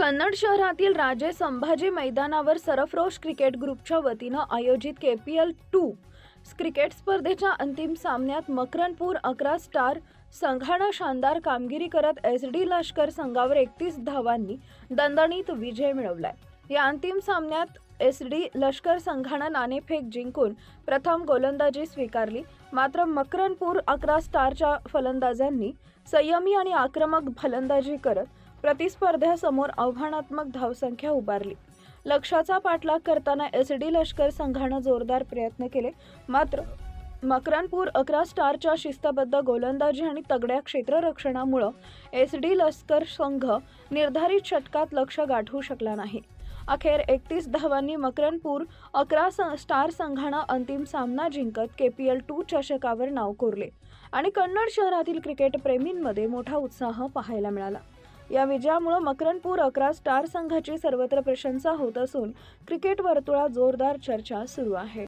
कन्नड शहरातील राजे संभाजी मैदानावर सरफरोश क्रिकेट ग्रुपच्या वतीनं आयोजित KPL2 क्रिकेट स्पर्धेच्या अंतिम सामन्यात मकरनपूर 11 स्टार संघानं शानदार कामगिरी करत SD लष्कर संघावर 31 धावांनी दणदणीत विजय मिळवलाय। या अंतिम सामन्यात SD लष्कर संघानं नाणेफेक जिंकून प्रथम गोलंदाजी स्वीकारली, मात्र मकरनपूर 11 स्टारच्या फलंदाजांनी संयमी आणि आक्रमक फलंदाजी करत प्रतिस्पर्ध्यासमोर आव्हानात्मक धावसंख्या उभारली। लक्ष्याचा पाठलाग करताना SD लष्कर संघानं जोरदार प्रयत्न केले, मात्र मकरनपूर 11 स्टारच्या शिस्तबद्ध गोलंदाजी आणि तगड्या क्षेत्ररक्षणामुळे SD लष्कर संघ निर्धारित षटकात लक्ष्य गाठू शकला नाही। अखेर 31 धावांनी मकरनपूर 11 स्टार संघानं अंतिम सामना जिंकत KPL2 चषकावर नाव कोरले आणि कन्नड शहरातील क्रिकेट प्रेमींमध्ये मोठा उत्साह पाहायला मिळाला। या विजयामुळे मकरनपूर 11 स्टार संघाची सर्वत्र प्रशंसा होत असून क्रिकेट वर्तुळात जोरदार चर्चा सुरू आहे।